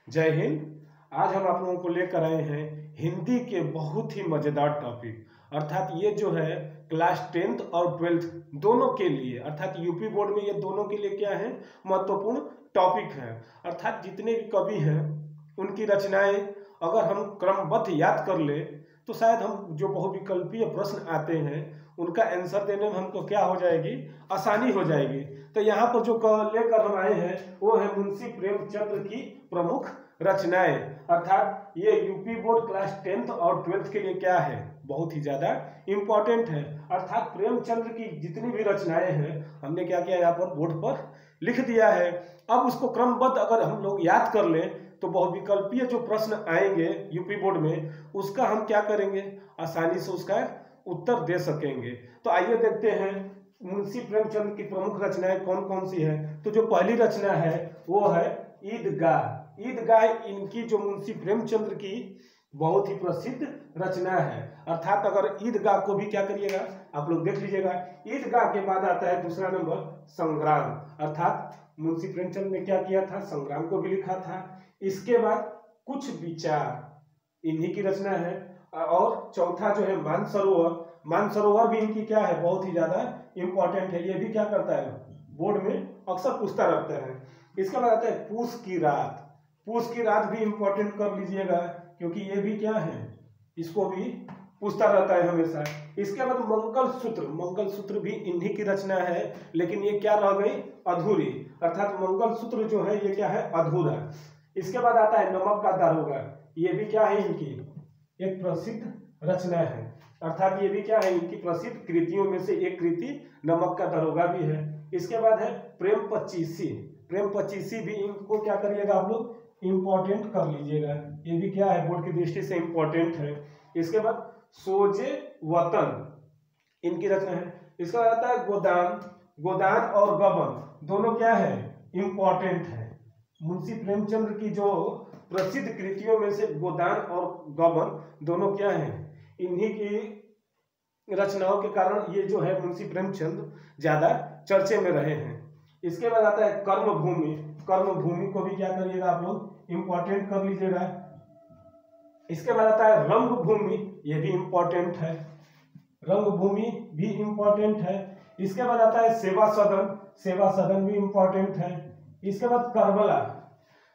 जय हिंद। आज हम आप लोगों को लेकर आए हैं हिंदी के बहुत ही मज़ेदार टॉपिक, अर्थात ये जो है क्लास 10th और 12th दोनों के लिए, अर्थात यूपी बोर्ड में ये दोनों के लिए क्या है, महत्वपूर्ण टॉपिक है। अर्थात जितने भी कवि हैं उनकी रचनाएं अगर हम क्रमबद्ध याद कर ले तो शायद हम जो बहुविकल्पीय प्रश्न आते हैं उनका आंसर देने में हमको क्या हो जाएगी, आसानी हो जाएगी। तो यहाँ पर जो लेकर हम आए हैं वो है मुंशी प्रेमचंद की प्रमुख रचनाएं, अर्थात ये यूपी बोर्ड क्लास 10th और 12th के लिए क्या है, बहुत ही ज्यादा इंपॉर्टेंट है। अर्थात प्रेमचंद की जितनी भी रचनाएं हैं हमने क्या किया, यहाँ पर बोर्ड पर लिख दिया है। अब उसको क्रमबद्ध अगर हम लोग याद कर लें तो बहुविकल्पीय जो प्रश्न आएंगे यूपी बोर्ड में उसका हम क्या करेंगे, आसानी से उसका उत्तर दे सकेंगे। तो आइए देखते हैं मुंशी प्रेमचंद की प्रमुख रचनाएं कौन कौन सी है। तो जो पहली रचना है वो है ईदगाह। ईदगाह इनकी जो मुंशी प्रेमचंद की बहुत ही प्रसिद्ध रचना है। अर्थात अगर ईदगाह को भी क्या करिएगा, आप लोग देख लीजिएगा। ईदगाह के बाद आता है दूसरा नंबर संग्राम, अर्थात मुंशी प्रेमचंद ने क्या किया था, संग्राम को भी लिखा था। इसके बाद कुछ विचार इन्हीं की रचना है। और चौथा जो है मानसरोवर, मानसरोवर भी इनकी क्या है, बहुत ही ज्यादा इंपॉर्टेंट है। ये भी क्या करता है, बोर्ड में अक्सर पूछता रहता है। इसके बाद आता है पूस की रात। पूस की रात भी इंपॉर्टेंट कर लीजिएगा क्योंकि ये भी क्या है, इसको भी पूछता रहता है हमेशा। इसके बाद मंगलसूत्र, मंगलसूत्र भी इन्हीं की रचना है लेकिन ये क्या रह गई, अधूरी, अर्थात मंगलसूत्र जो है ये क्या है, अधूरा। इसके बाद आता है नमक का दारोगा, ये भी क्या है, इनकी एक प्रसिद्ध रचना है। अर्थात ये भी क्या है, इनकी प्रसिद्ध कृतियों में से एक कृति नमक का दारोगा भी है। इसके बाद है प्रेम पचीसी। प्रेम पचीसी भी इनको क्या करिएगा, आप लोग इंपॉर्टेंट कर लीजिएगा, ये भी क्या है, बोर्ड की दृष्टि से इंपॉर्टेंट है। इसके बाद सोजे वतन इनकी रचना है। इसके बाद आता है गोदान। गोदान और गबन दोनों क्या है, इंपॉर्टेंट है। मुंशी प्रेमचंद की जो प्रसिद्ध कृतियों में से गोदान और गबन दोनों क्या है, इन्हीं की रचनाओं के कारण ये जो है मुंशी प्रेमचंद ज्यादा चर्चे में रहे हैं। इसके बाद आता है कर्मभूमि। कर्मभूमि को भी क्या करिएगा, आप लोग इंपॉर्टेंट कर लीजिएगा। इसके बाद आता है रंगभूमि, ये भी इंपॉर्टेंट है, रंगभूमि भी इंपॉर्टेंट है। इसके बाद आता है सेवा सदन, सेवा सदन भी इंपॉर्टेंट है। इसके बाद करबला,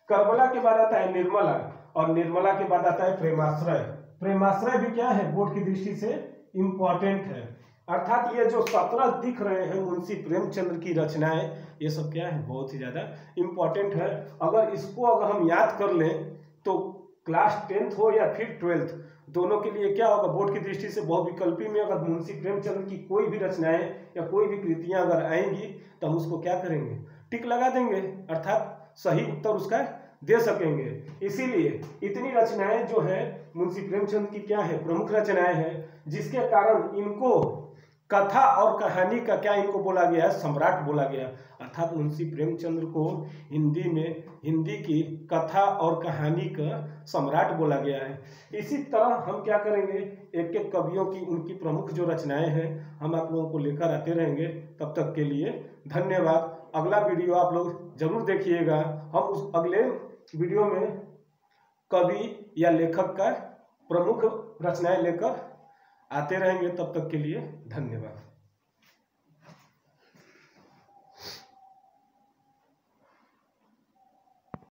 करबला के बाद आता है निर्मला, और निर्मला के बाद आता है प्रेमाश्रय। प्रेमाश्रय भी क्या है, बोर्ड की दृष्टि से इंपॉर्टेंट है। अर्थात ये जो 17 दिख रहे हैं मुंशी प्रेमचंद की रचनाएं, ये सब क्या है, बहुत ही ज्यादा इंपॉर्टेंट है। अगर इसको अगर हम याद कर लें तो क्लास 10th हो या फिर 12th दोनों के लिए क्या होगा, बोर्ड की दृष्टि से बहुविकल्पी में अगर मुंशी प्रेमचंद की कोई भी रचनाएं या कोई भी कृतियां अगर आएंगी तो हम उसको क्या करेंगे, टिक लगा देंगे, अर्थात सही उत्तर उसका दे सकेंगे। इसीलिए इतनी रचनाएं जो है मुंशी प्रेमचंद की क्या है, प्रमुख रचनाएं हैं, जिसके कारण इनको कथा और कहानी का क्या इनको बोला गया है, सम्राट बोला गया। अर्थात मुंशी प्रेमचंद को हिंदी में हिंदी की कथा और कहानी का सम्राट बोला गया है। इसी तरह हम क्या करेंगे, एक एक कवियों की उनकी प्रमुख जो रचनाएं हैं हम आप लोगों को लेकर आते रहेंगे। तब तक के लिए धन्यवाद। अगला वीडियो आप लोग जरूर देखिएगा। हम उस अगले वीडियो में कवि या लेखक का प्रमुख रचनाएं लेकर आते रहेंगे। तब तक के लिए धन्यवाद।